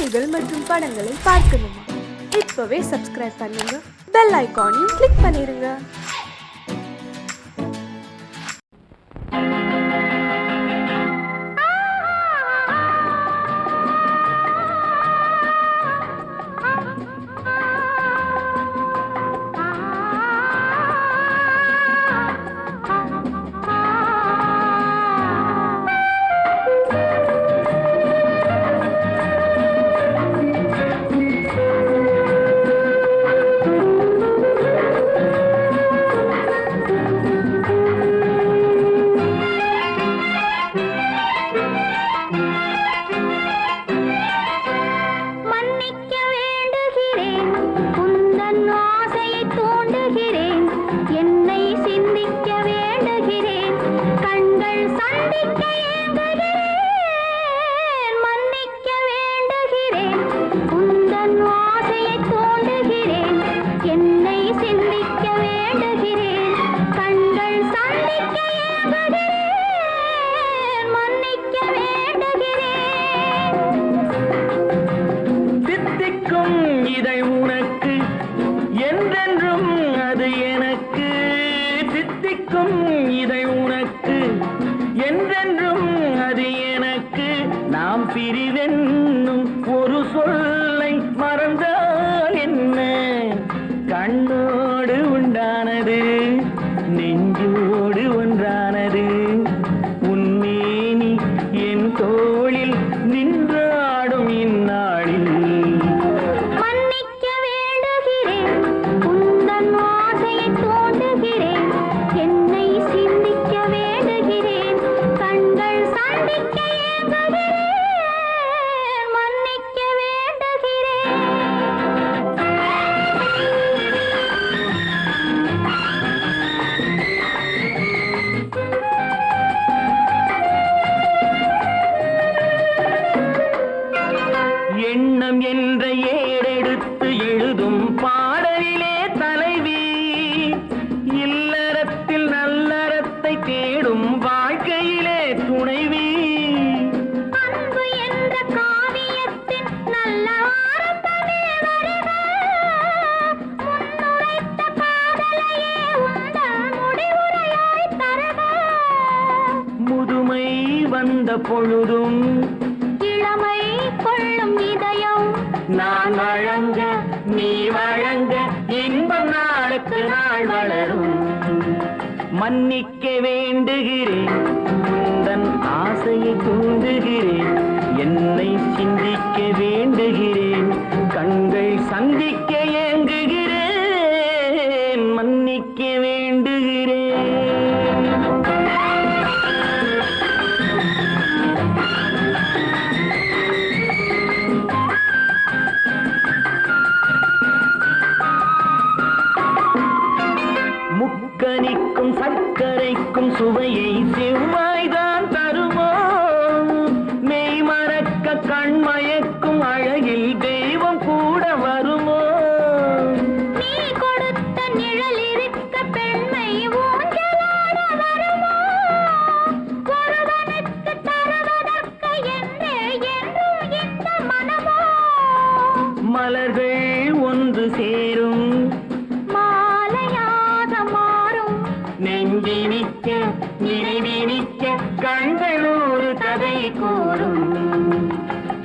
காணொளிகள் மற்றும் படங்களை பார்க்கணுமா? இப்பவே சப்ஸ்கிரைப் பண்ணுங்க, பெல் ஐகானையும் கிளிக் பண்ணிருங்க. பிரிவென்னும் ஒரு சொல்லை மறந்தால் என்ன? கண்ணோடு உண்டானது நெஞ்சோடு ஒன்றானது. உன்மேனி என் தோளில் நின்றாடும் இந்நாளில் மன்னிக்க வேண்டுகிறேன், உந்தன் ஆசையை தோண்டுகிறேன், என்னை சிந்திக்க வேண்டுகிறேன், கண்கள் சந்திக்க ஏங்குகிறேன். எண்ணம் என்ற ஏடெடுத்து எழுதும் பாடலிலே தலைவி, இல்லறத்தில் நல்லறத்தை தேடும் வாழ்க்கையிலே துணைவி. அன்பு என்ற காவியத்தின் நல்ல ஆரம்பமே வருக, முன்னுரைத்த காதலையே உந்தன் முடிவுரையாய் தருக. முதுமை வந்த பொழுதும் இளமை கொள்ளும் இதயம் நான் வழங்க நீ வழங்க இன்பம் நாளுக்கு நாள் வளரும். மன்னிக்க வேண்டுகிறேன், உந்தன் ஆசையை தூண்டுகிறேன், என்னை சிந்திக்க வேண்டுகிறேன், கண்கள் சந்திக்க ஏங்குகிறேன். மன்னிக்க வேண்டுகிறேன். முக்கனிக்கும் சர்க்கரைக்கும் சுவையை செவ்வாய்தான் தருமோ? மெய் மறக்க கண்மயக்கும் அழகில் தெய்வம் கூட வருமோ? நீ கொடுத்த நிழல் இருக்க பெண்மை ஊஞ்சலாட வருமோ? ஒருவனுக்கு தருவதற்கு என்றே என்றும் இந்த மனமோ? மலர்கள் ஒன்று சேரும் நெஞ்சினிக்க நினைவினிக்க கண்கள் ஒரு கதை கூறும்.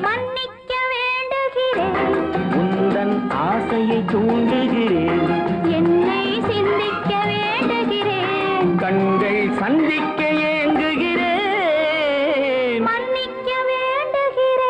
மன்னிக்க வேண்டுகிறேன், உந்தன் ஆசையை தூண்டுகிறேன், என்னை சிந்திக்க வேண்டுகிறேன், கண்கள் சந்திக்க ஏங்குகிறேன். மன்னிக்க வேண்டுகிறேன்.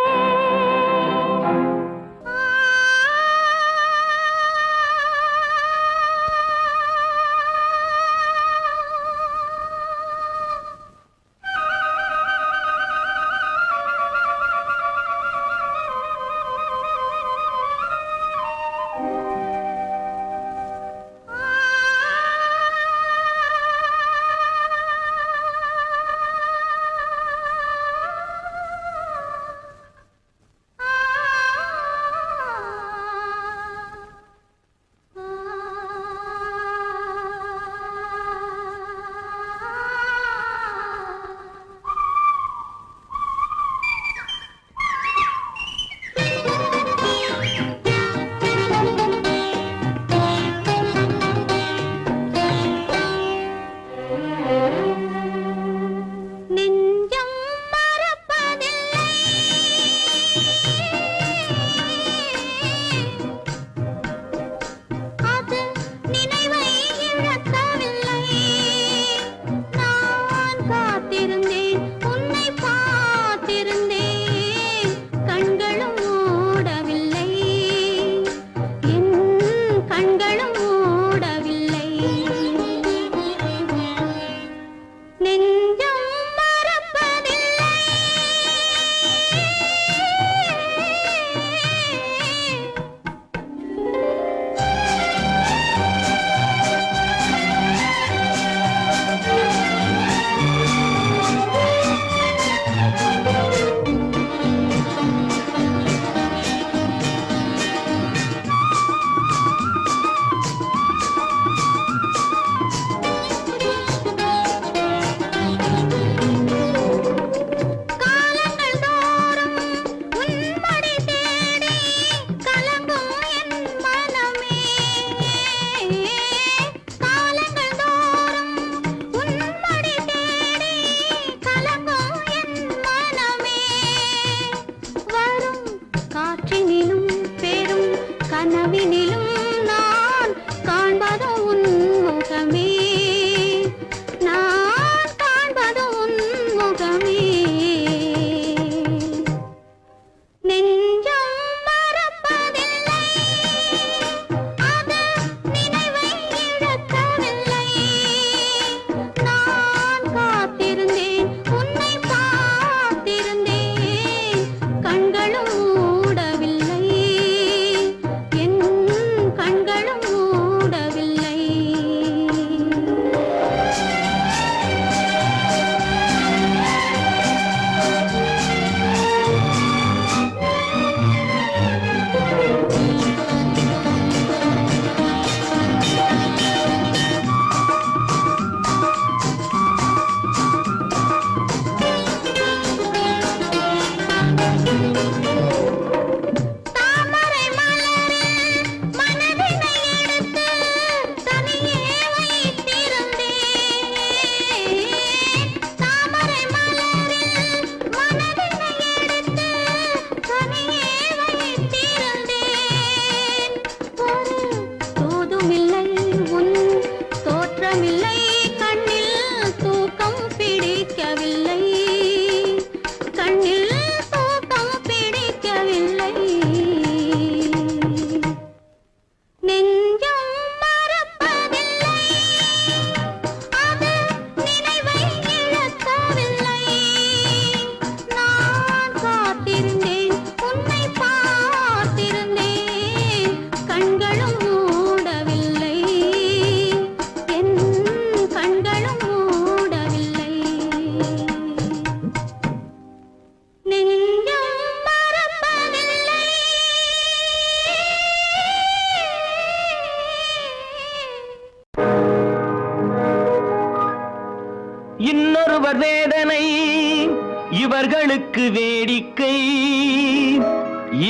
மனிதனுக்கு வேடிக்கை,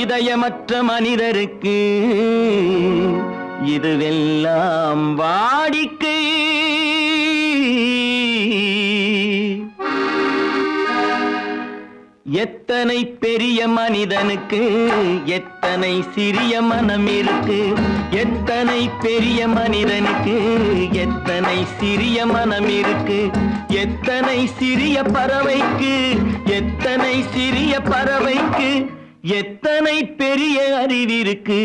இதயமற்ற மனிதருக்கு இதுவெல்லாம் வாடிக்கை. எத்தனை பெரிய மனிதனுக்கு எத்தனை சிறிய மனம் இருக்கு, எத்தனை பெரிய மனிதனுக்கு எத்தனை சிறிய மனம் இருக்கு, எத்தனை சிறிய பறவைக்கு எத்தனை சிறிய பறவைக்கு எத்தனை பெரிய அறிவிருக்கு,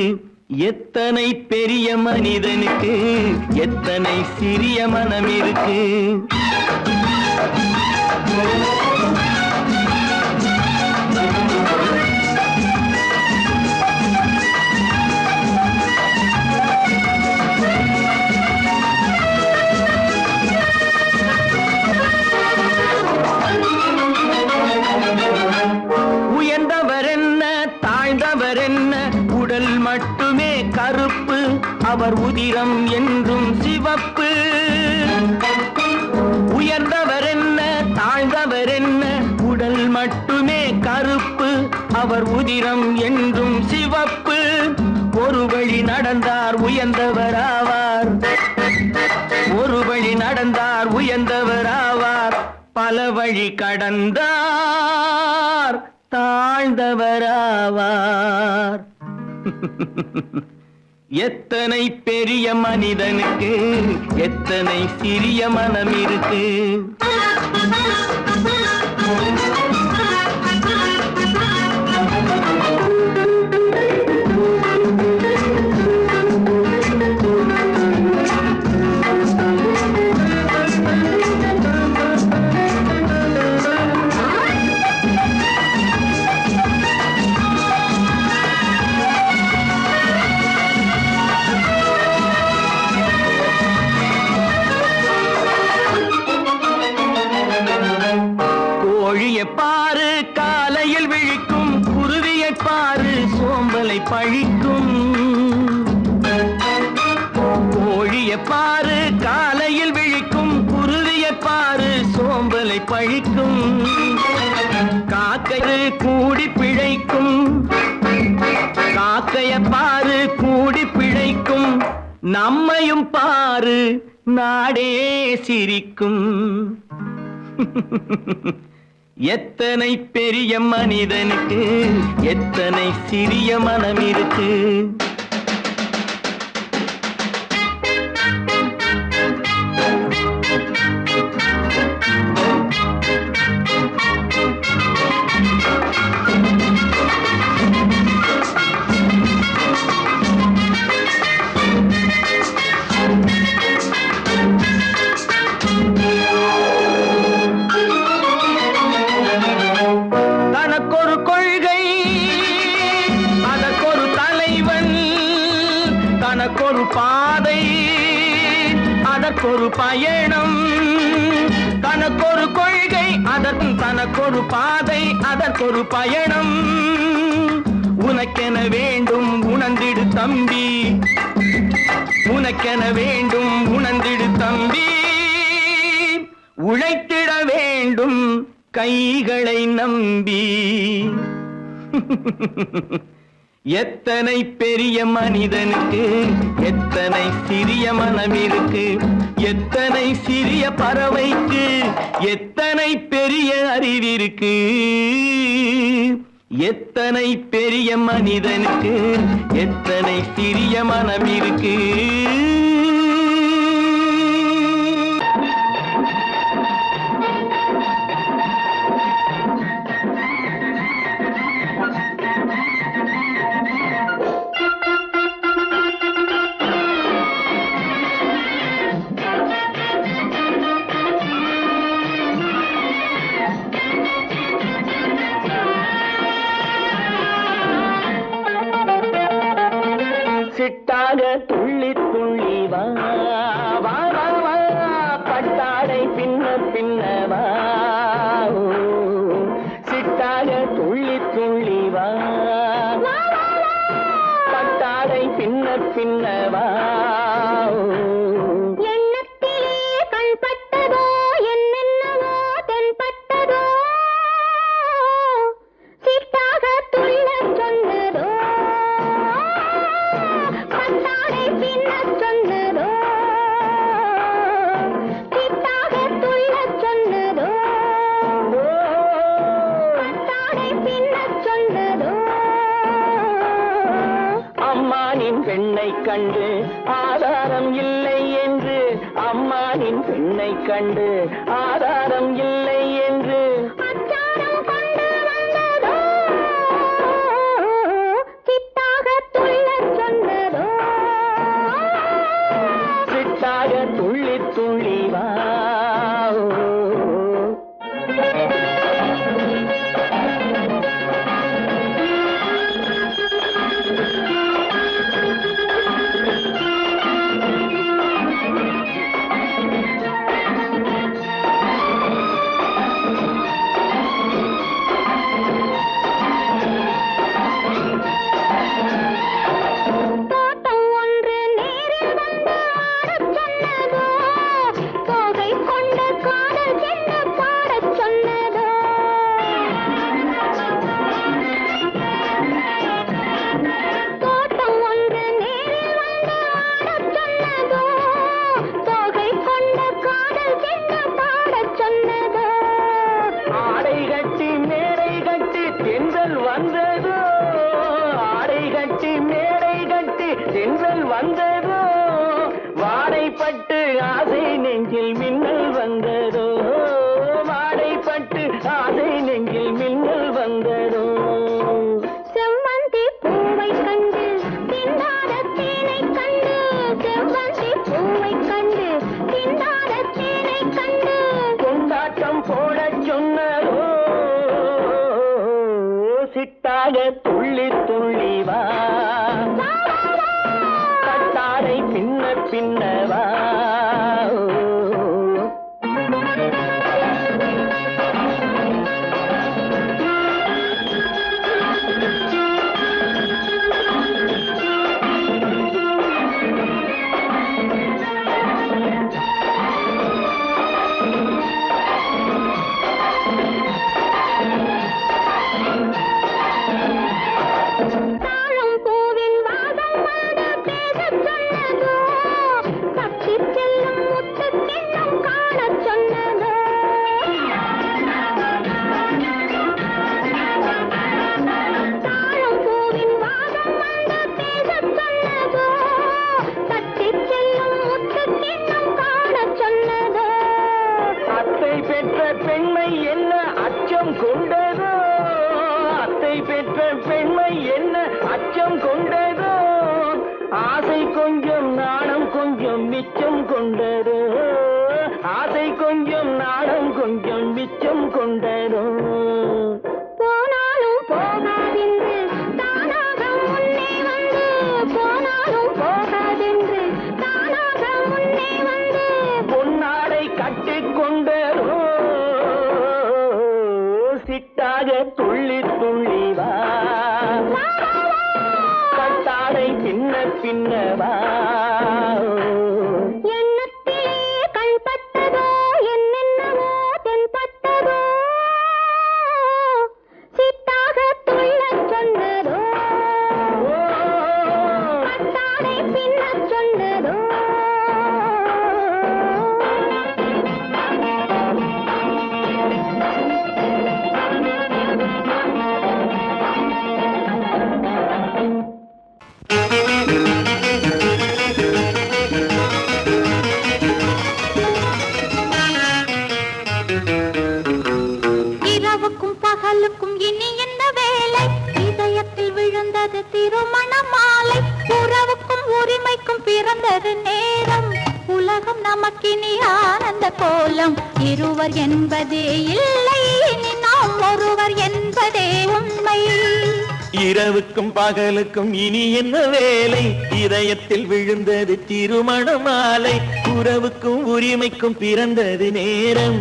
எத்தனை பெரிய மனிதனுக்கு எத்தனை சிறிய மனம் இருக்கு. உயர்ந்தவர் என்ன தாழ்ந்தவர் என்ன, உடல் மட்டுமே கருப்பு, அவர் உதிரம் என்றும் சிவப்பு. உயர்ந்தவர் என்ன தாழ்ந்தவர் என்ன, உடல் மட்டுமே கருப்பு, அவர் உதிரம் என்றும் சிவப்பு. ஒரு வழி நடந்தார் உயர்ந்தவர் ஆவார், ஒரு வழி நடந்தார் உயர்ந்தவர் ஆவார், பல வழி கடந்தார் தாழ்ந்தவராவார். எத்தனை பெரிய மனிதனுக்கு எத்தனை சிறிய மனம் இருக்கு. பாரு காலையில் விழிக்கும், குருவியை பாரு சோம்பலை பழிக்கும். கோழியை பாரு காலையில் விழிக்கும், குருவியை பாரு சோம்பலை பழிக்கும். காக்கை கூடி பிழைக்கும், காக்கைய பாரு கூடி பிழைக்கும். நம்மையும் பாரு நாடே சிரிக்கும். எத்தனை பெரிய மனிதனுக்கு எத்தனை சிறிய மனம் இருக்கு. தனக்கொரு பாதை அதற்கொரு பயணம், தனக்கொரு கொள்கை அதற்கு தனக்கொரு பாதை அதற்கொரு பயணம். உனக்கென வேண்டும் உணர்ந்திடு தம்பி, உனக்கென வேண்டும் உணர்ந்திடு தம்பி. உழைத்திட வேண்டும் கைகளை நம்பி. எத்தனை பெரிய மனிதனுக்கு எத்தனை சிறிய மனம் இருக்கு, எத்தனை சிறிய பறவைக்கு எத்தனை பெரிய அறிவிருக்கு, எத்தனை பெரிய மனிதனுக்கு எத்தனை சிறிய மனம் இருக்கு. சிட்டாக துள்ளி துள்ளி வா வா வா வா, பட்டாடை பின்ன பின்ன வா. சிட்டாக துள்ளி துள்ளி வா, பட்டாடை பின்ன பின்ன வா. எண்ணத்திலே கண்பட்டதோ என்னென்னவோ தென்பட்டதோ, பெண்ணை கண்டு ஆதாரம் இல்லை என்று அம்மானின் பெண்ணை கண்டு ஆதாரம் இல்லை என்று அச்சாரம் கொண்டு வந்ததோ சித்தாக துள்ளச் சொன்னதோ சிட்டாக துள்ளி துள்ளி வா தோட்டம் ஒன்று நேரில் வந்து ஆடச் சொன்னதோ தோகை கொண்ட காதல் என்ன பாடச் சொன்னதோ தோட்டம் ஒன்று நேரில் வந்து ஆடச் சொன்னதோ தோகை கொண்ட காதல் என்ன பாடச் சொன்னதோ ஆடை கட்டி மேடை கட்டி தென்றல் வந்ததோ ஆடை கட்டி மேடை கட்டி தென்றல் வந்ததோ வாடைப்பட்டு ஆசை நெஞ்சில் மின்னல் வந்ததோ வாடைப்பட்டு ஆசை நெஞ்சில் மின்னல் வந்ததோ செவ்வந்தி பூவை கண்டு திண்டாத தேனை கண்டு செவ்வந்தி பூவை கண்டு திண்டாத தேனை கண்டு கொண்டாட்டம் போடச் சொன்னதோ சிட்டாக துள்ளி துள்ளி வா கட்டாடை பின்ன பின்ன வா தாழம் பூவின் வாசம் வந்து பேசச் சொன்னதோ தப்பிச் செல்லும் முத்துக் கிண்ணம் காணச் சொன்னதோ தாழம் பூவின் வாசம் வந்து பேசச் சொன்னதோ தப்பிச் செல்லும் முத்துக் கிண்ணம் காணச் சொன்னதோ அத்தை பெற்ற பெண்மை என்ன அச்சம் கொண்டதோ அத்தை பெற்ற பெண்மை என்ன அச்சம் கொண்டதோ ஆசை கொஞ்சம் நாணம் கொஞ்சம் மிச்சம் கொண்டதோ ஆசை கொஞ்சம் நாணம் கொஞ்சம் மிச்சம் கொண்டதோ போனாலும் போகாதென்று தானாக முன்னே வந்து போனாலும் போகாதென்று தானாக முன்னே வந்து பொன்னாடை கட்டிக் கொண்டதோ சிட்டாக துள்ளி துள்ளி வா கட்டாடை பின்ன பின்ன வா எண்ணத்திலே கண்பட்டதோ என்னென்னவோ தென்பட்டதோ சித்தாக துள்ளச் சொன்னதோ கட்டாடை பின்னச் சொன்னதோ இரவுக்கும் பகலுக்கும் இனி என்ன வேலை இதயத்தில் விழுந்தது திருமண மாலை உறவுக்கும் உரிமைக்கும் பிறந்தது நேரம் உலகம் நமக்கினி ஆனந்த கோலம் இருவர் என்பதே இல்லை இனி நாம் ஒருவர் என்பதே உண்மை இரவுக்கும் பகலுக்கும் இனி என்ன வேலை இதயத்தில் விழுந்தது திருமண மாலை உறவுக்கும் உரிமைக்கும் பிறந்தது நேரம்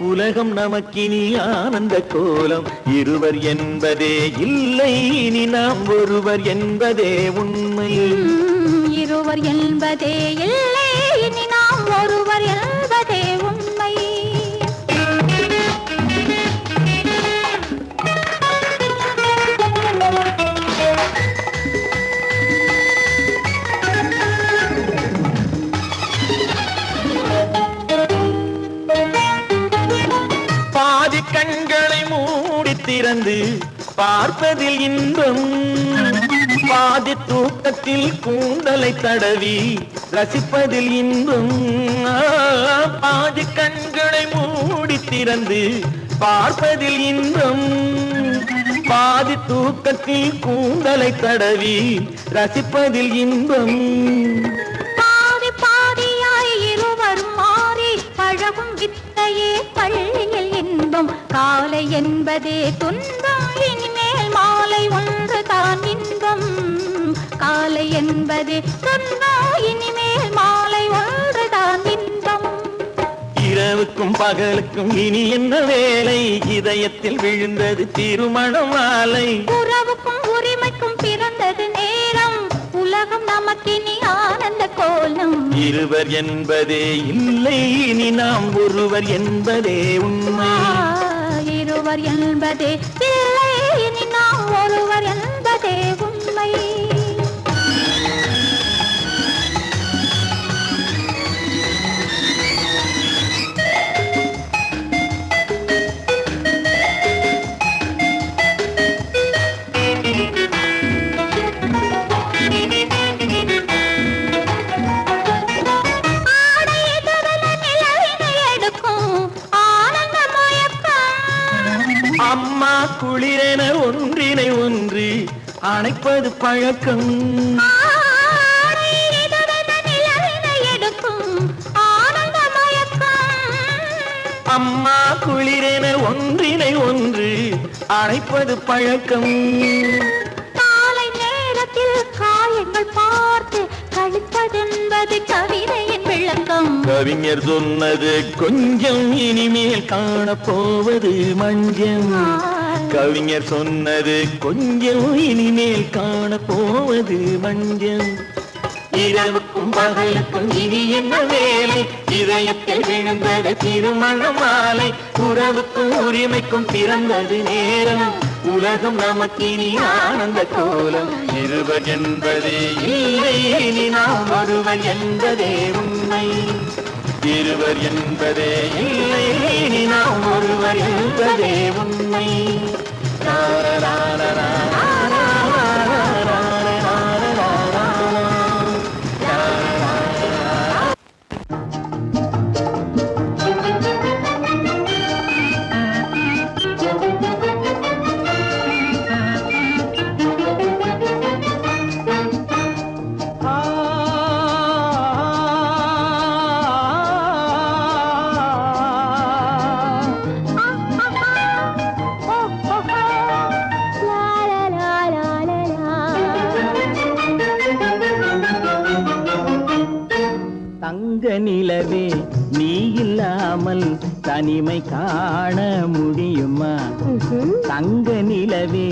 உலகம் நமக்கினி ஆனந்த கோலம் இருவர் என்பதே இல்லை இனி நாம் ஒருவர் என்பதே உண்மை இருவர் என்பதே இல்லை இனி நாம் ஒருவர் என்பதே உண்மை கண்களை மூடி திறந்து பார்ப்பதில் இன்பம் பாதி பாதி தூக்கத்தில் கூந்தலை தடவி ரசிப்பதில் இன்பம். பாதி கண்களை மூடி திறந்து பார்ப்பதில் இன்பம். பாதி தூக்கத்தில் கூந்தலை தடவி ரசிப்பதில் இன்பம். பாதி பாதியாய் இருவரும் மாறி பழகும் வித்தையே பள்ளியில் இன்பம். காலை என்பதே துன்பம், இனிமேல் மாலை ஒன்று தான் இன்பம். காலை என்பதே துன்பம், இனிமேல் மாலை ஒன்று தான் இன்பம். இரவுக்கும் பகலுக்கும் இனி என்ன வேலை, இதயத்தில் விழுந்தது திருமண மாலை. உறவுக்கும் உரிமைக்கும் பிறந்தது நேரம், உலகம் நமக்கினி ஆனந்த கோலம். இருவர் என்பதே இல்லை, இனி நாம் ஒருவர் என்பதே உண்மை. இருவர் என்பதே இல்லை, இனி நாம் ஒருவர் என்பதே உண்மை. அம்மா குளிரென ஒன்றினை ஒன்று அணைப்பது பழக்கம். அம்மா குளிரென ஒன்றினை ஒன்று அணைப்பது பழக்கம். காலை நேரத்தில் காயங்கள் பார்த்து கழிப்பதென்பது கவிதையின் விளக்கம். கவிஞர் சொன்னது கொஞ்சம், இனிமேல் காணப்போவது மஞ்சம். கவிஞர் சொன்னது கொஞ்சம், இனிமேல் காணப்போவது மஞ்சம். இரவுக்கும் பகலுக்கும் இனி என்ன வேலை, இதயத்தில் விழுந்தது திருமண மாலை. உறவுக்கும் உரிமைக்கும் பிறந்தது நேரம், உலகம் நமக்கினி ஆனந்த கோலம். இருவர் என்பதே இல்லை, இனி நாம் ஒருவர் என்பதே உண்மை. இருவர் என்பதே இல்லை, இனி நாம் ஒருவர் என்பதே உண்மை. தங்க நிலவே, நீ இல்லாமல் தனிமை காண முடியுமா? தங்க நிலவே,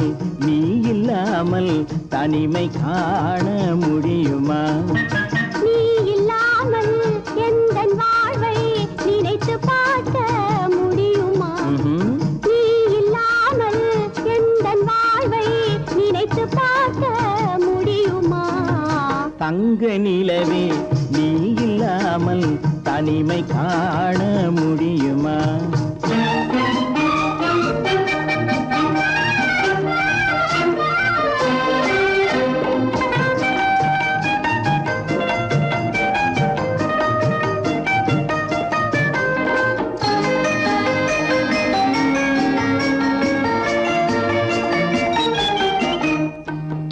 நீ இல்லாமல் தனிமை காண முடியுமா? நீ இல்லாமல் எந்தன் வாழ்வை நினைத்து பார்க்க முடியுமா? நீ இல்லாமல் எந்தன் வாழ்வை நினைத்து பார்க்க முடியுமா? தங்க நிலவே, நீ இல்லாமல் தனிமை காண முடியுமா?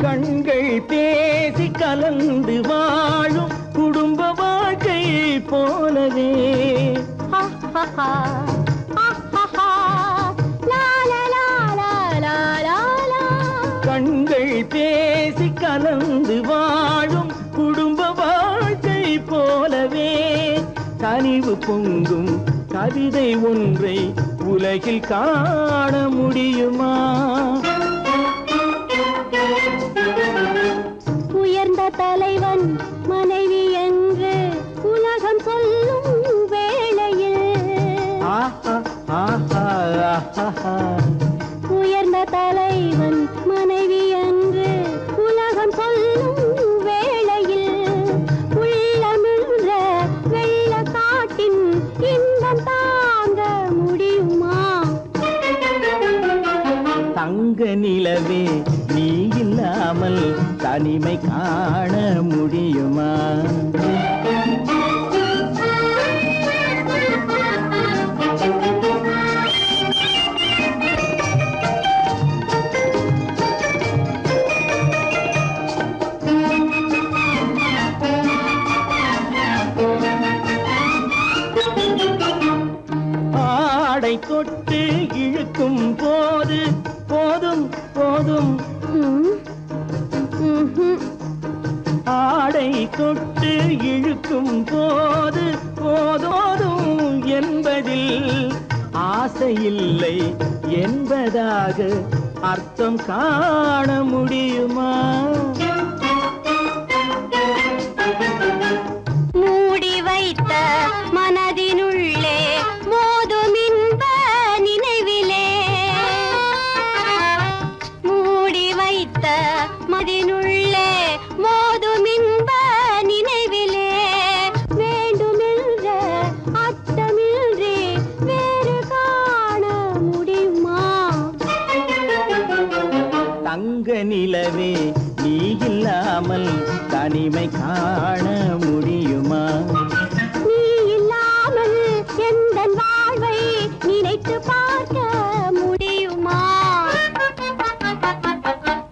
கண்கள் பேசி கலந்து வாழும் குடும்ப வாழ்க்கை போலவே. கண்கள் பேசி கலந்து வாழும் குடும்ப வாழ்க்கை போலவே. கனிவு பொங்கும் கவிதை ஒன்றை உலகில் காண முடியுமா? உயர்ந்த தலைவன் மனைவி என்று உலகம் சொல்லும் வேளையில், உயர்ந்த தலைவன் மனைவி என்று உலகம் சொல்லும் வேளையில், உள்ளமிழ்ற வெள்ள காட்டின் இன்பம் தாங்க முடியுமா? தங்க தனிமை காண முடியுமா? ஆடை தொட்டு இழுக்கும் போது போதும் போதும், ஆடை தொட்டு இழுக்கும் போது போதோதும் என்பதில் ஆசையில்லை என்பதாக அர்த்தம் காண முடியுமா? மூடி வைத்த மனதினுள்ளே மோதும் இன்ப நினைவிலே, மூடி வைத்த மனதினுள்ளே மோதும் இன்ப நினைவிலே, வேண்டுமென்ற அர்த்தமின்றி வேறு காண முடியுமா? தங்க நிலவே நீ இல்லாமல் தனிமை காண முடியுமா? நீ இல்லாமல் எந்தன் வாழ்வை நினைத்து பார்க்க முடியுமா?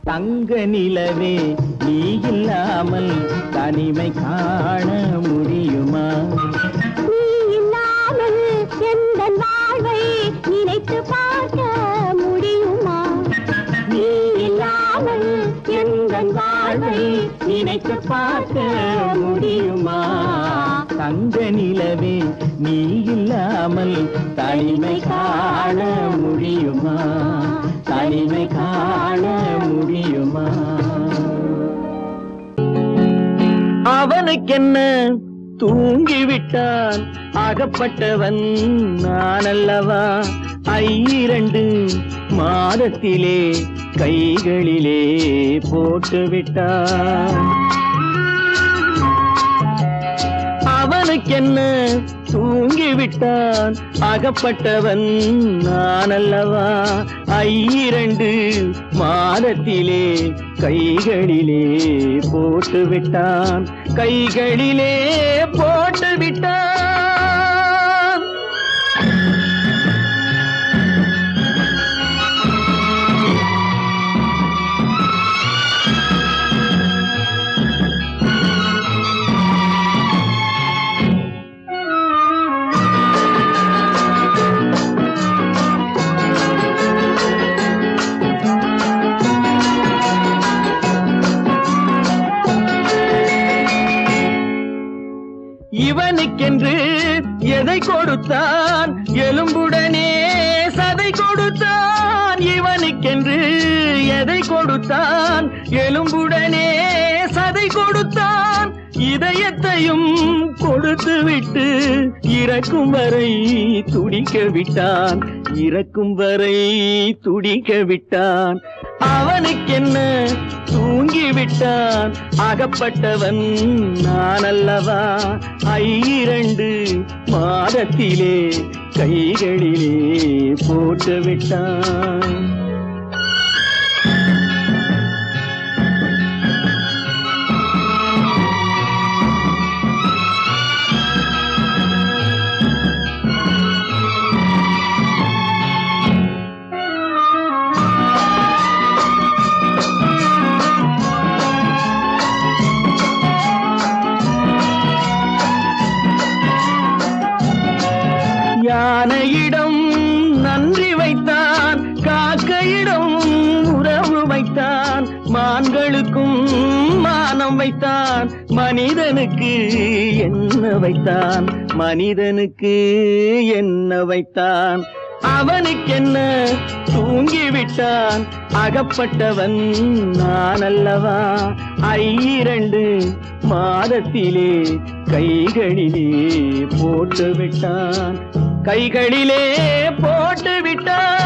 தங்க நிலவே நீ இல்லாமல் தனிமை காண முடியுமா? நீ இல்லாமல் எந்தன் வாழ்வை நினைத்து பார்க்க முடியுமா? நீ இல்லாமல் எந்தன் வாழ்வை நினைத்து பார்க்க முடியுமா? தங்க நிலவே நீ இல்லாமல் தனிமை காண முடியுமா? தனிமை காண முடியுமா? அவனுக்கென்ன தூங்கிவிட்டான் அகப்பட்டவன் நான் அல்லவா? 2 மாதத்திலே கைகளிலே போட்டுவிட்டான். அவனுக்கென்ன தூங்கிவிட்டான் அகப்பட்டவன் நான் அல்லவா? 2 மாதத்திலே கைகளிலே போட்டுவிட்டான், கைகளிலே போட்டுவிட்டான். இவனுக்கென்று எதை கொடுத்தான் எலும்புடனே சதை கொடுத்தான். இவனுக்கென்று எதை கொடுத்தான் எலும்புடனே சதை கொடுத்தான். இதயத்தையும் கொடுத்து விட்டு இறக்கும் வரை துடிக்க விட்டான், இறக்கும் வரை துடிக்க விட்டான். அவனுக்கென்ன தூங்கிவிட்டான் அகப்பட்டவன் நான் அல்லவா? 2 மாதத்திலே கைகளிலே போட்டுவிட்டான். யானையிடம் நன்றி வைத்தான், காக்கையிடம் உறவு வைத்தான், மான்களுக்கும் மானம் வைத்தான், மனிதனுக்கு என்ன வைத்தான், மனிதனுக்கு என்ன வைத்தான். அவனுக்கென்ன தூங்கிவிட்டான் அகப்பட்டவன் நான் அல்லவா? 2 மாதத்திலே கைகளிலே போட்டுவிட்டான், கைகளிலே போட்டுவிட்டான்.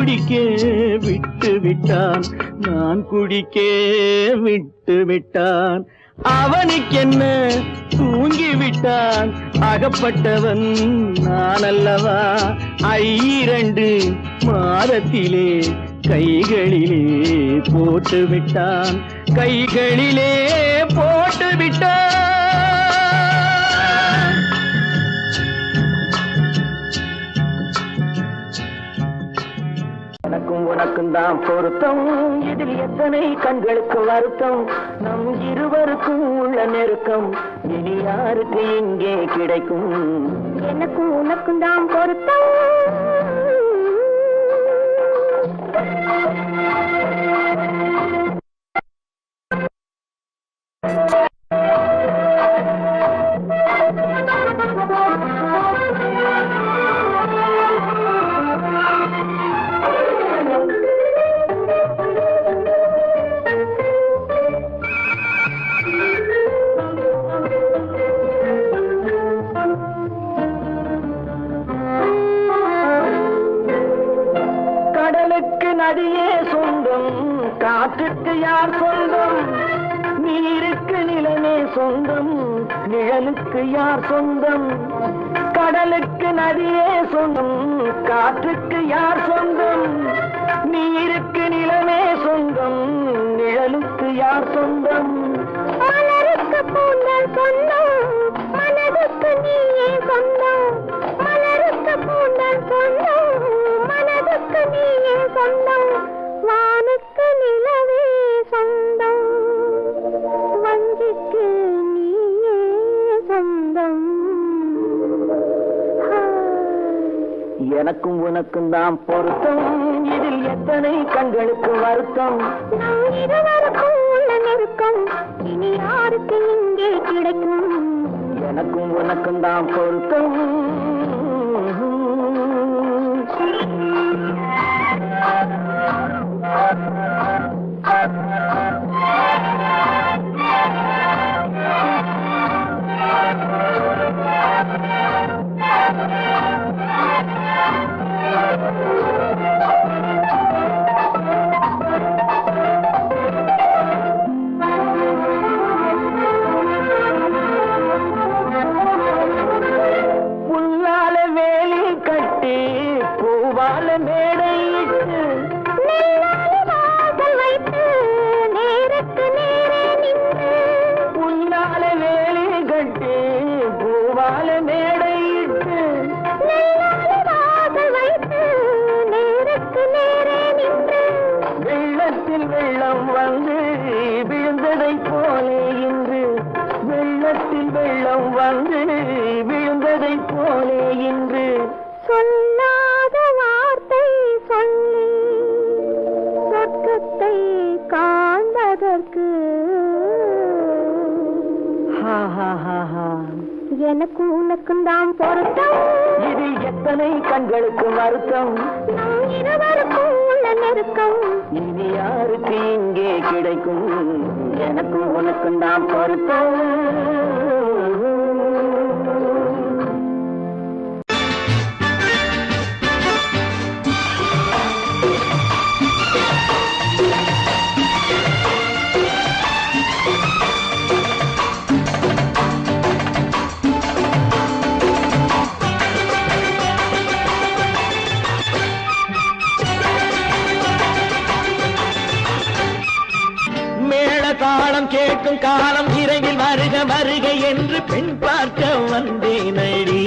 குடிக்க விட்டு விட்டான், நான் குடிக்க விட்டு விட்டான். அவனுக்கென்ன தூங்கி விட்டான், அகப்பட்டவன் நான் அல்லவா. 2 மாதத்திலே கைகளிலே போட்டு விட்டான், கைகளிலே போட்டு விட்டான். எனக்கும் உனக்கும் தான் பொருத்தம், இதில் எத்தனை கண்களுக்கு வருத்தம். நம் இருவருக்கும் உள்ள நெருக்கம் இனி யாருக்கு இங்கே கிடைக்கும். எனக்கும் உனக்கும் தான் பொருத்தம். நதியே சொந்தம், காற்றுக்கு யார் சொந்தம். நீருக்கு நிலமே சொந்தம், நிழலுக்கு யார் சொந்தம். கடலுக்கு நதியே சொந்தம், காற்றுக்கு யார் சொந்தம். நீருக்கு நிலமே சொந்தம், நிழலுக்கு யார் சொந்தம். மலருக்கு பூந்தல் சொந்தம், மனதுக்கு நீயே சொந்தம். மலருக்கு பூந்தல் சொந்தம், மனதுக்கு நீயே சொந்தம். வானுக்கு நிலவே சொந்தம், வஞ்சிக்கு நீயே சொந்தம். எனக்கும் உனக்கும் தான் பொருத்தம், இதில் எத்தனை கண்களுக்கு வருத்தம். நம் இருவருக்கும் உள்ள நெருக்கம் இனி யாருக்கு இங்கே கிடைக்கும். எனக்கும் உனக்கும் தான் பொருத்தம். புல்லால வேலி கட்டி பூவால மேடையிட்டு வைத்து நேருக்கு நேரே நின்று. புல்லால வேலி கட்டி பூவால மேடையிட்டு வைத்து நேருக்கு நேரே நின்று. வெள்ளத்தில் வெள்ளம் வந்து விழுந்ததை போலே இன்று. வெள்ளத்தில் வெள்ளம் வந்து விழுந்ததை போலே இன்று. சொல்லாத வார்த்தை சொல்லி சொர்க்கத்தை காண்பதற்கு எனக்கு உனக்கும் தான் பொருத்தம். இதில் எத்தனை கண்களுக்கு வருத்தம். நம் இருவருக்கும் உள்ள நெருக்கம் இனி யாருக்கு இங்கே கிடைக்கும். எனக்கும் உனக்கும் தான் பொருத்தம். தாளம் கேட்கும் காலம் இரவில் வருக வருக என்று பெண் பார்க்க வந்தேனடி.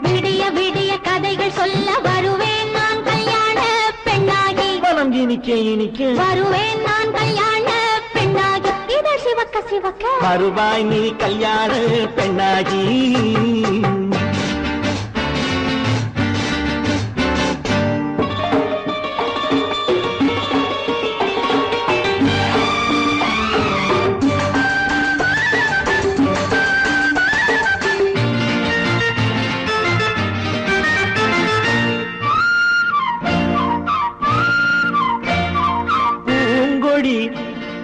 விடிய விடிய கதைகள் சொல்ல வருவேன் நான் கல்யாண பெண்ணாகி. மனம் இனிக்க இனிக்க வருவேன் நான் கல்யாண பெண்ணாகி. இதை சிவக்க சிவக்க வருவாய் நீ கல்யாண பெண்ணாகி.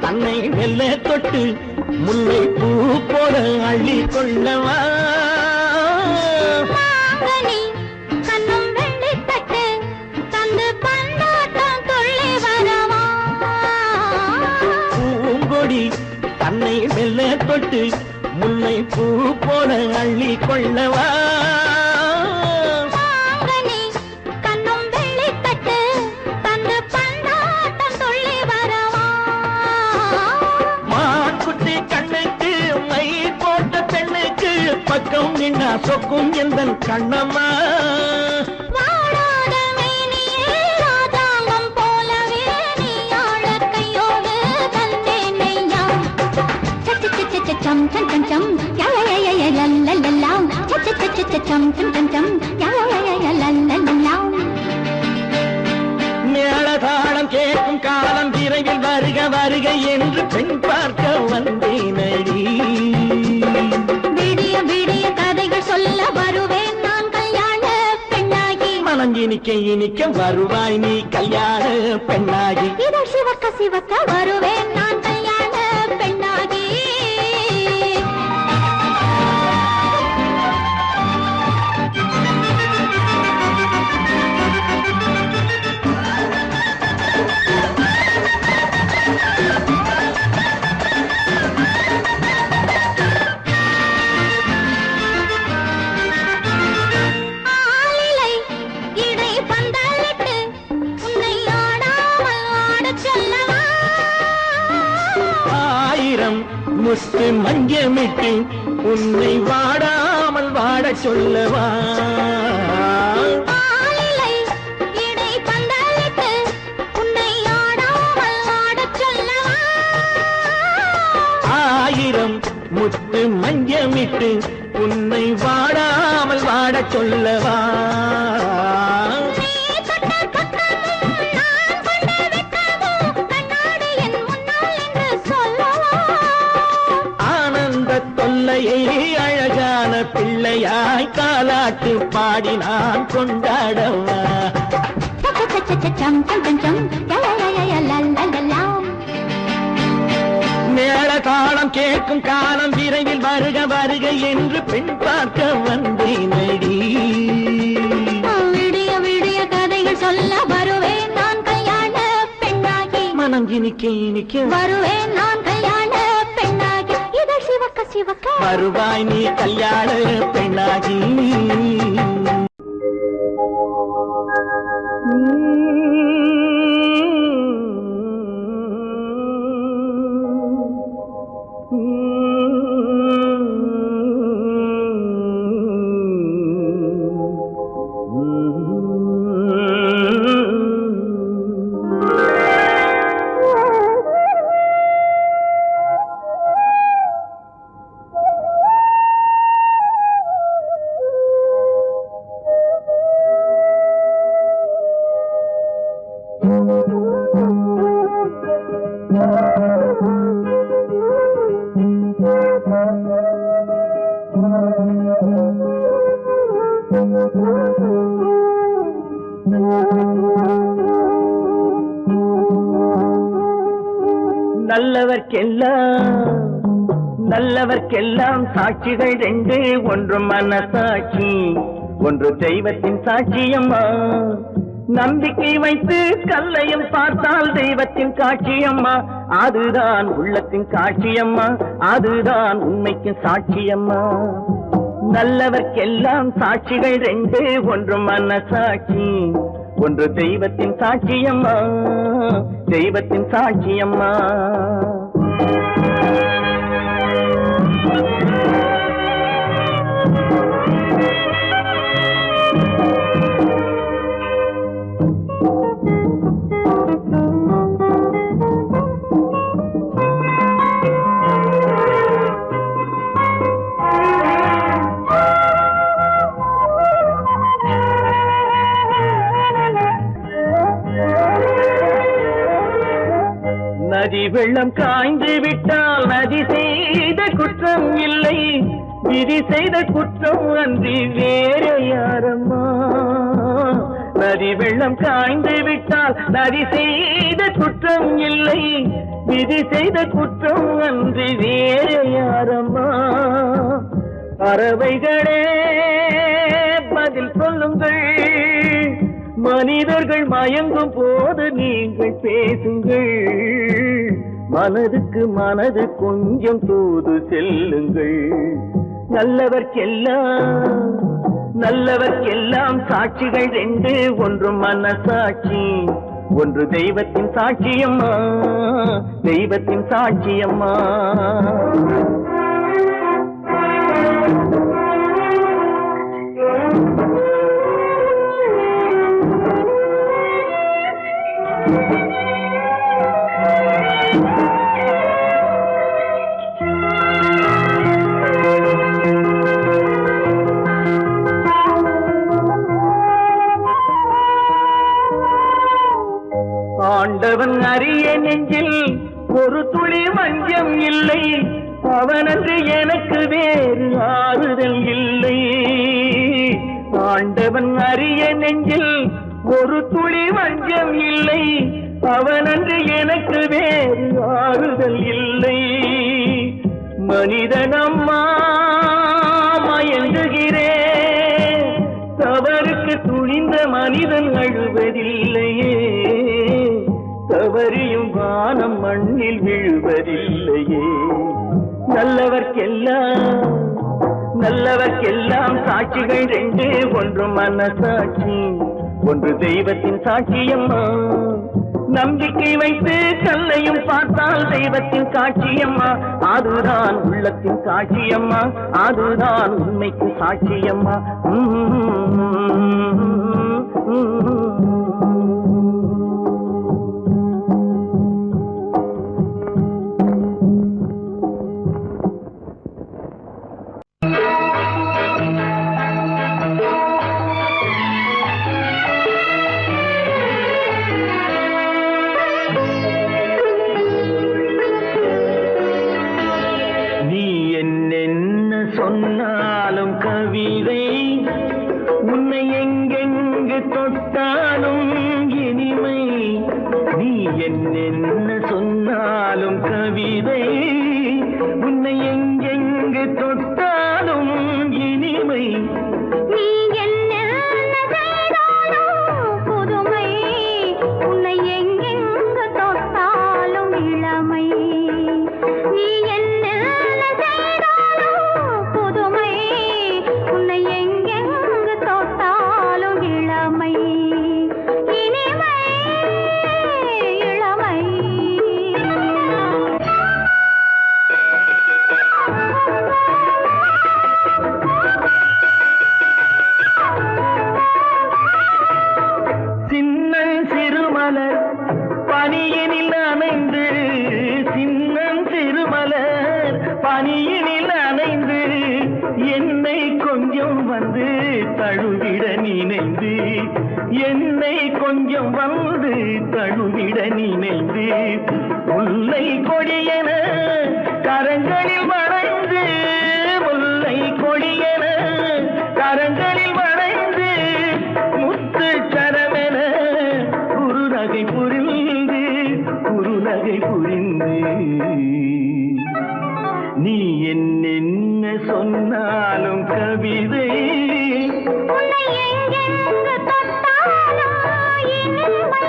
தன்னை வெல்ல தொட்டு முல்லை பூ போல அள்ளி கொள்ளவா. கண்ணும் வெள்ளி தட்டு கொடி தன்னை மெல்ல தொட்டு முல்லை பூ போல அள்ளி கொள்ளவா மாங்கனி கண்ணும் வெள்ளித்தட்டு தந்து பந்தாட்டம் துள்ளி வரவா மான்குட்டி கண்ணுக்கு மை போட்ட பெண்ணுக்கு பக்கம் நின்னா சொக்கும் எந்தன் கண்ணம்மா வாடாத மேனியே ராஜாங்கம் போலவே நீ ஆழ கையோடு தந்தேனையா சம் சம் சம் சம் யா லல்லல்லாம் சம் சம் சம் யா லல்லல்லாம் மேளதாளம் கேட்கும் காலம் விரைவில் வருக வருக என்று பெண் பார்க்க வந்தேனடி விடிய விடிய கதைகள் சொல்ல வருவேன் நான் கல்யாண பெண்ணாகி மனம் இனிக்க இனிக்க வருவாய் நீ கல்யாண பெண்ணாகி இதழ் சிவக்க சிவக்க வருவேன் நான் கல்யாண பெண்ணாகி ஆலிலை இடை பந்தலிட்டு உன்னை ஆடாமல் ஆடச் சொல்லவா ஆயிரம் முத்து மஞ்சமிட்டு உன்னை வாடாமல் வாடச் சொல்லவா ஆலிலை இடை பந்தலிட்டு உன்னை ஆடாமல் ஆடச் சொல்லவா ஆயிரம் முத்து மஞ்சமிட்டு உன்னை வாடாமல் வாடச் சொல்லவா நீ தொட்ட பக்கமும் நான் கொண்ட வெட்கமும் கண்ணாடி என் முன்னால் என்று சொல்லவா ஆனந்த தொல்லையை அழகான பிள்ளையாய் காலாட்டு பாடி நான் கொண்டாடவா சம் சம் சம் சம் லல்லல்லாம் மேளதாளம் கேட்கும் காலம் விரைவில் வருக வருக என்று பெண் பார்க்க வந்தேனடி விடிய விடிய கதைகள் சொல்ல வருவேன் நான் கல்யாண பெண்ணாகி மனம் இனிக்க இனிக்க வருவேன் நான் கல்யாண பெண்ணாகி இதழ் சிவக்க சிவக்க வருவாய் நீ கல்யாண பெண்ணாகி நல்லவர்க்கெல்லாம் சாட்சிகள் ரெண்டு, ஒன்று மனசாட்சி, ஒன்று தெய்வத்தின் சாட்சியம்மா. நம்பிக்கை வைத்து கல்லையும் பார்த்தால் தெய்வத்தின் காட்சியம்மா, அதுதான் உள்ளத்தின் காட்சியம்மா, அதுதான் உண்மைக்கு சாட்சியம்மா. நல்லவர்க்கெல்லாம் சாட்சிகள் ரெண்டு, ஒன்று மனசாட்சி, ஒன்று தெய்வத்தின் சாட்சியம்மா, தெய்வத்தின் சாட்சியம்மா. நதி வெள்ளம் காய்ந்து விட்டால் நதி செய்த குற்றம் இல்லை, விதி செய்த குற்றம் அன்றி வேற யாரம்மா. நதி வெள்ளம் காய்ந்து விட்டால் நதி செய்த குற்றம் இல்லை, விதி செய்த குற்றம் அன்றி வேற யாரம்மா. பறவைகளே பதில் சொல்லுங்கள், மனிதர்கள் மயங்கும் போது நீங்கள் பேசுங்கள். மனதுக்கு மனது கொஞ்சம் தூது செல்லுங்கள். நல்லவர்க்கெல்லாம் சாட்சிகள் ரெண்டு, ஒன்று மனசாட்சி, ஒன்று தெய்வத்தின் சாட்சியம்மா, தெய்வத்தின் சாட்சியம்மா. ஆண்டவன் அறிய நெஞ்சில் ஒரு துளி வஞ்சம் இல்லை, அவனன்று எனக்கு வேறு ஆறுதல் இல்லை. ஆண்டவன் அறிய நெஞ்சில் ஒரு துளி வஞ்சம் இல்லை, அவனன்று எனக்கு வேறு ஆறுதல் இல்லை. மனிதனம்மா மயங்குகிறேன், தவறுக்கு துணிந்த மனிதன் அழுவதில்லையே, தவறியும் வானம் மண்ணில் விழுவதில்லையே. நல்லவர்க்கெல்லாம் சாட்சிகள் ரெண்டு, ஒன்று மனசாட்சி, ஒன்று தெய்வத்தின் சாட்சியம்மா. நம்பிக்கை வைத்து கல்லையும் பார்த்தால் தெய்வத்தின் சாட்சியம்மா, அதுதான் உள்ளத்தின் சாட்சியம்மா, அதுதான் உண்மைக்கு சாட்சியம்மா. சொன்னாலும் கவிதை, உன்னை எங்கெங்கு தொட்டாலும் இனிமை. நீ என்ன சொன்னாலும் கவிதை, உன்னை எங்கெங்கு தொட்டாலும் இனிமை. நீ என்ன செய்தாலும் புதுமை, உன்னை எங்கெங்கு தொட்டாலும் இளமை. நீ என்ன பனியினில் அணைந்து, சின்னம் திருமலர் பனியினில் அணைந்து, என்னை கொஞ்சம் வந்து தழுவிட நினைந்து, என்னை கொஞ்சம் வந்து தழுவிட நினைந்து, முல்லை கொடியென கரங்களில் வளைந்து, முல்லை கொடியென கரங்களில் வளைந்து, முத்து சரமென குறுநகை புரிந்து, குறுநகை புரிந்து. நீ என்ன சொன்னாலும் கவிதை, உன்னை எங்கெங்கு தொட்டாலும் இனிமை.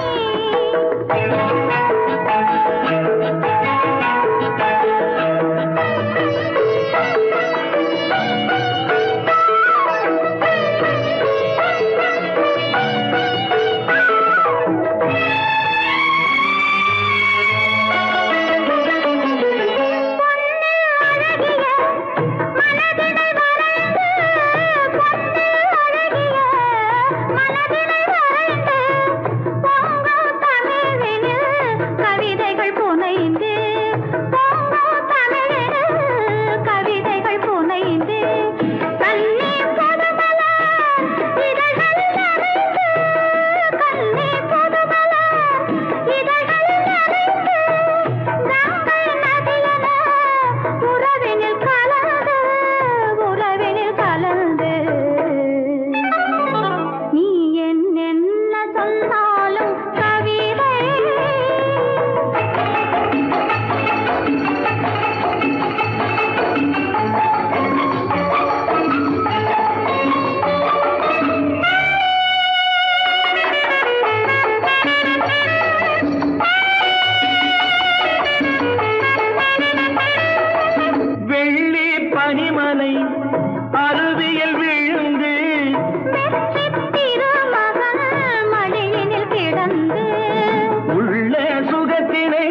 உலகினை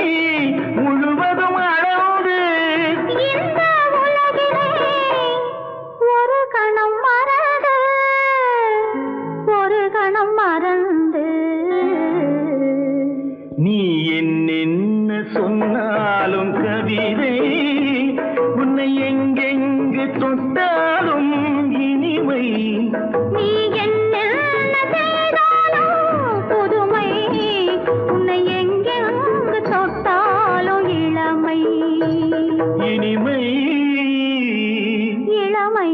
முழுவதும் அளந்து இந்த உலகிலே ஒரு கணம் மறந்து ஒரு கணம் மறந்து நீ என்னென்ன சொன்னாலும் கவிதை உன்னை எங்கெங்கு தொட்டாலும் இனிமை நீ என்ன செய்தாலும் புதுமை உன்னை எங்கெங்கு தொட்டாலும் இளமை இனிமை இளமை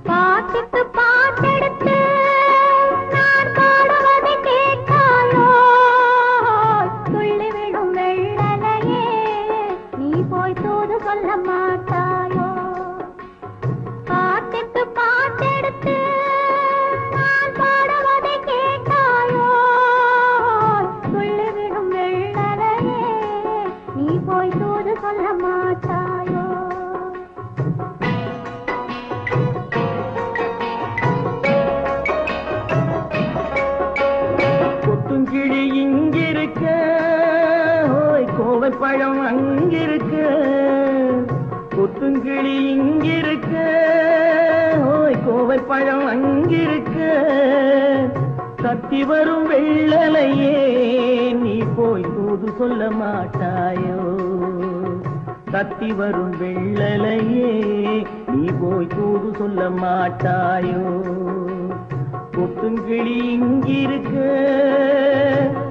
பாட்டுக்கு பாட்டெடுத்து நான் பாடுவதை கேட்காயோ துள்ளி விடும் வெள்ளலையே நீ போய் தூது சொல்ல மாட்டாயோ பாட்டுக்கு பாட்டெடுத்து நான் பாடுவதை கேட்காயோ துள்ளி விடும் வெள்ளலையே நீ போய் தூது சொல்ல மாட்டாயோ கொத்துங்கிளி இங்கிருக்க ஓய் கோவை பழம் அங்கிருக்க கொத்துங்கிளி இங்கிருக்க ஓய் கோவை பழம் அங்கிருக்க தத்தி வரும் வெள்ளலையே நீ போய் தூது சொல்ல மாட்டாயோ தத்தி வரும் வெள்ளலையே நீ போய் தூது சொல்ல மாட்டாயோ கொத்துங்கிளி இங்கிருக்க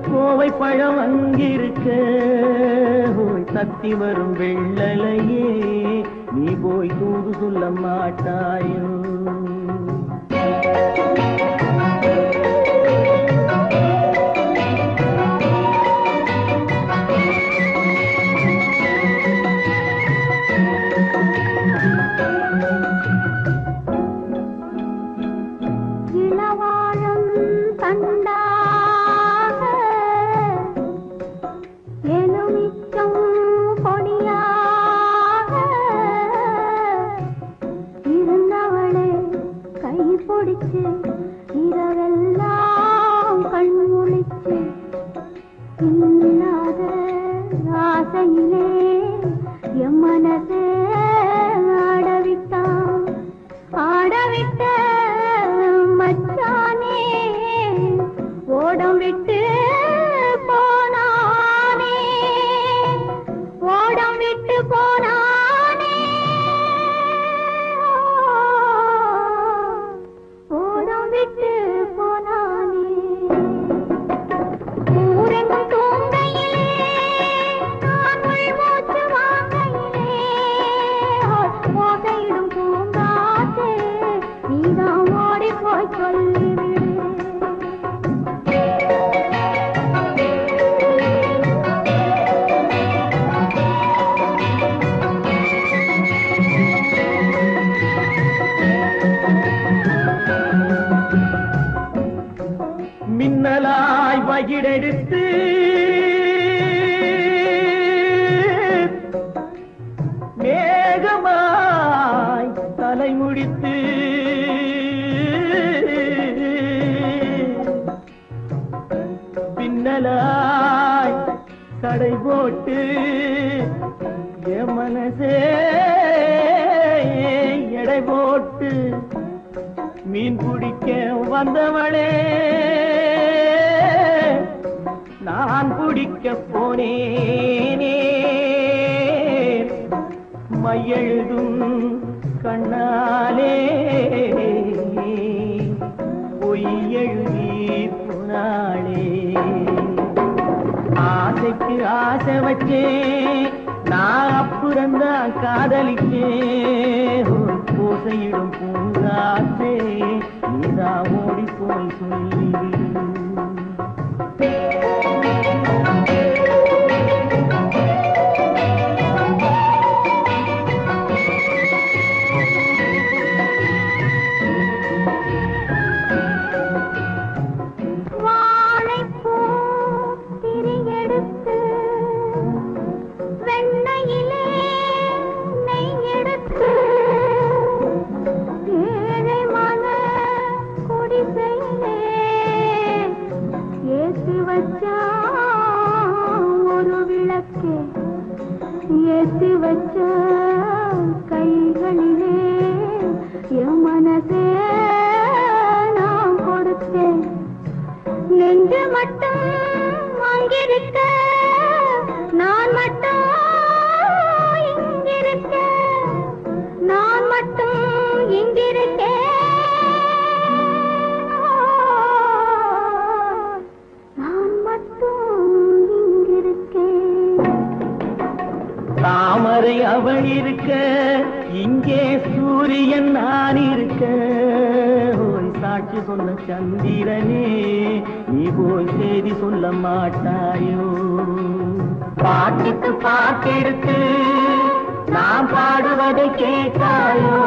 கோவை பழம் அங்கிருக்க ஓய் தத்தி வரும் வெள்ளலையே நீ போய் தூது சொல்ல மாட்டாயோ இளவாழம் தண்டாக எலுமிச்சம் பொடியாக இருந்தவளே கை பிடிச்சு இரவெல்லாம் கண் முழிச்சு இல்லாத ஆசையிலே என் மனசே ஆடவிட்டான் ஆடவிட்ட மச்சானே ஓடம் விட்டு போனானே ஓடம் விட்டு போனானே ஓடம் விட்டு போனானே ஊரெங்கும் தூங்கையிலே நான் உள்மூச்சு வாங்கையிலே ஓசையிடும் பூங்காற்றே நீதான் ஓடி போய் சொல்லிவிடு மின்னலாய் வகிடெடுத்து மேகமாய் தலை முடித்து பின்னலாய் தடை போட்டு என் மனசே எடை போட்டு மீன் பிடிக்க வந்தவளே நான் பிடிக்க போனேனே மையெழுதும் கண்ணாலே பொய் எழுதி போனாளே ஆசைக்கு ஆசை வச்சேன் நான் அப்புறந்தான் காதலிச்சேன் பூசையிடும் பூங்காற்றே நீதா ஓடி போய் சொல்லிவிடு ஏத்தி வச்ச கைகளிலே என் மனசே நான் கொடுத்தேன். நெஞ்சு மட்டும் அங்கிருக்க, நான் மட்டும் இங்கிருக்க, நான் மட்டும் இங்கிருக்கேன், நான் மட்டும் இங்கிருக்கேன். தாமரை அவள் இருக்க, இங்கே சூரியன் நான் இருக்க. ஓய் சாட்சி சொன்ன சந்திரனே, நீ போய் செய்தி சொல்ல மாட்டாயோ? பாட்டுக்கு பாட்டெடுத்து நான் பாடுவதை கேட்டாயோ?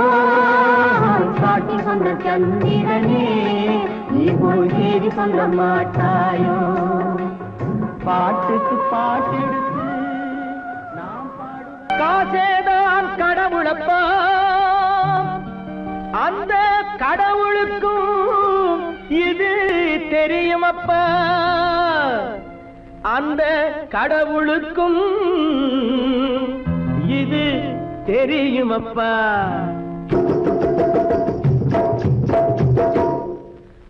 சாட்சி சொன்ன சந்திரனே, நீ போய் செய்தி சொல்ல மாட்டாயோ? பாட்டுக்கு பாட்டெடுத்து காசேதான் கடவுளப்பா, அந்த கடவுளுக்கும் இது தெரியுமப்பா, அந்த கடவுளுக்கும் இது தெரியுமப்பா.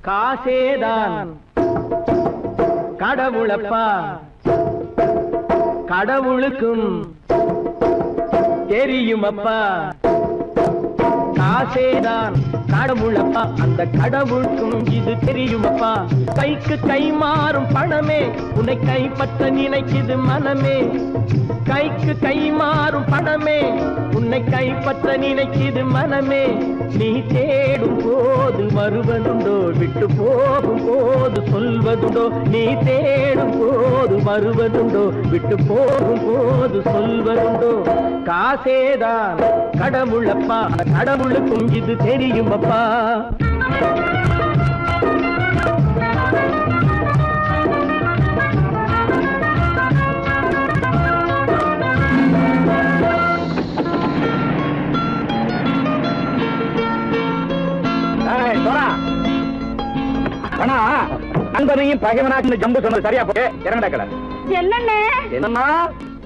காசேதான் கடவுளப்பா, கடவுளுக்கும் தெரியுமப்பா. காசேதான் கடவுளப்பா, அந்த கடவுளுக்கும் இது தெரியுமப்பா. கைக்கு கை மாறும் பணமே, உன்னை கைப்பற்ற நினைக்குது மனமே. கைக்கு கை மாறும் பணமே, உன்னை கைப்பற்ற நினைக்குது மனமே. நீ தேடும் போது வருவதுண்டோ, விட்டு போகும் போது சொல்வதுண்டோ? நீ தேடும் போது வருவதுண்டோ, விட்டு போகும் போது சொல்வதுண்டோ? காசேதான் கடவுளப்பா, கடவுளுக்கும் இது தெரியுமப்பா. நண்பனையும் பகைவனாக்கு ஜம்பு சொன்னது சரியா போய் இறங்கடக்கல. என்னண்ணே என்னம்மா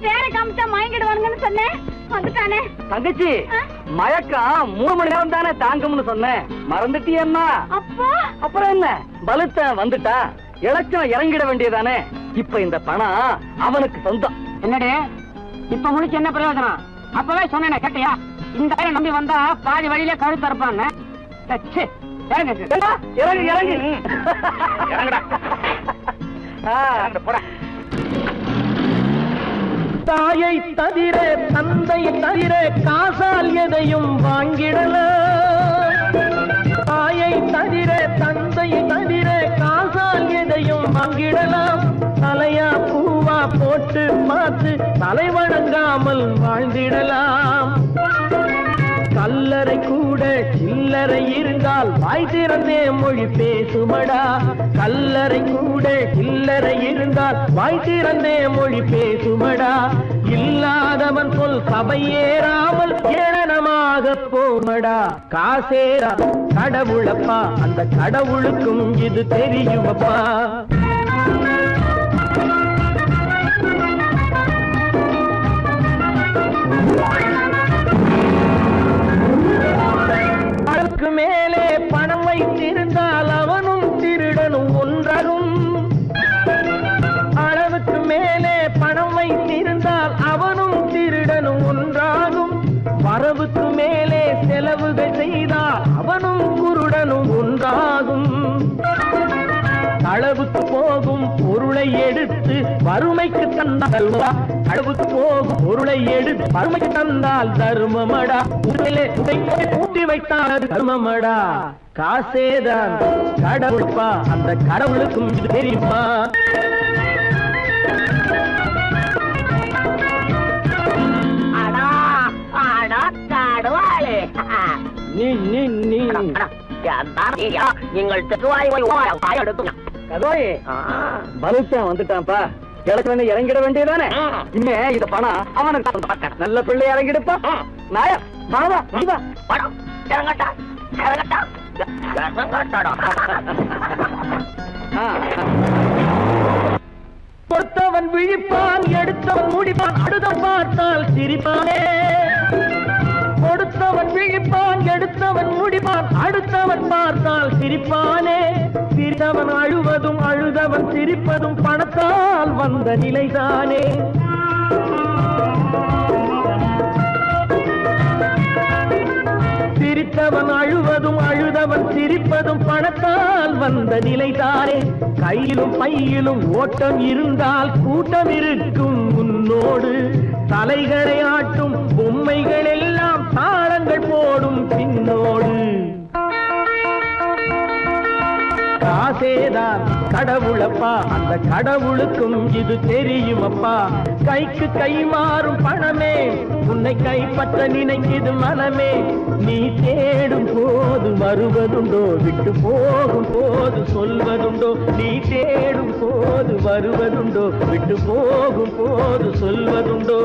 வேற காமிச்சா மயங்கிடுவானுங்கன்னு சொன்னேன், வந்துட்டானே. தங்கச்சி, மயக்கம் 3 மணி நேரம் தானே தாங்கும்னு சொன்னேன், மறந்துட்டியம்மா? அப்பா அப்புறம் என்ன, பலுத்த வந்துட்டா இலச்சம் இறங்கிட வேண்டியதானே. இப்ப இந்த பணம் அவனுக்கு சொந்தம். என்னடே இப்ப முடிச்சு என்ன பிரயோஜனம்? அப்பவே சொன்னேன் கேட்டியா? இந்த பையன் நம்பி வந்தா பாதி வழியில கழுத்து இருப்பான்னு. இறங்கு இறங்கு இறங்குடா. தாயை தவிர தந்தையை தவிர காசால் எதையும் வாங்கிடலாம். தாயை தவிர தந்தையை தவிர காசால் எதையும் வாங்கிடலாம். தலையா பூவா போட்டு பார்த்து தலை வணங்காமல் வாழ்ந்திடலாம். கல்லறை கூட சில்லறை இருந்தால் வாய் திறந்தே மொழி பேசுமடா. கல்லறை கூட சில்லறை இருந்தால் வாய் திறந்தே மொழி பேசுமடா. இல்லாதவன் சொல் சபையேறாமல் ஏளனமாக போமடா. காசேரா கடவுளப்பா, அந்த கடவுளுக்கும் இது தெரியுமப்பா. அளவுக்கு மேலே பணம் வைத்திருந்தால் அவனும் திருடனும் ஒன்றாகும். அளவுக்கு மேலே பணம் வைத்திருந்தால் அவனும் திருடனும் ஒன்றாகும். வரவுக்கு மேலே செலவுகள் செய்தால் அவனும் குருடனும் ஒன்றாகும். அளவுக்கு போகும் பொருளை எடுத்து வறுமைக்கு தந்தால் அளவுக்கு போகும் பொருளை எடுத்து வறுமைக்கு தந்தால் தர்மமடா. ஊட்டி வைத்தால் தர்மமடா. காசேதான் கடவுள்ப்பா, அந்த கடவுளுக்கும் இது தெரியுமா? நீ நீ நீ நீங்கள் கதோய் பலுத்தான் வந்துட்டான்ப்பா. கிழக்கு இறங்கிட வேண்டியதானே. இனிமே இந்த பணம் அவனுக்கு நல்ல பிள்ளை இறங்கிடுப்பா. நாயா மாவா படம் இறங்கட்டா இறங்கட்டா கொடுத்தவன் விழிப்பான் எடுத்தவன் முடிப்பான் அடுத்தவன் பார்த்தால் சிரிப்பானே கொடுத்தவன் விழிப்பான் எடுத்தவன் முடிப்பான் அடுத்தவன் பார்த்தால் சிரிப்பானே சிரித்தவன் அழுவதும் அழுதவன் சிரிப்பதும் பணத்தால் வந்த நிலைதானே சிரித்தவன் அழுவதும் அழுதவன் சிரிப்பதும் பணத்தால் வந்த நிலைதானே கையிலும் பையிலும் ஓட்டம் இருந்தால் கூட்டம் இருக்கும் உன்னோடு தலைகளை ஆட்டும் பொம்மைகள் எல்லாம் தாளங்கள் போடும் பின்னோடு காசேதான் கடவுளப்பா அந்த கடவுளுக்கும் இது தெரியுமப்பா கைக்கு கை மாறும் பணமே உன்னை கைப்பற்ற நினைக்குது மனமே நீ தேடும் போது வருவதுண்டோ விட்டு போகும் போது சொல்வதுண்டோ நீ தேடும் போது வருவதுண்டோ விட்டு போகும் போது சொல்வதுண்டோ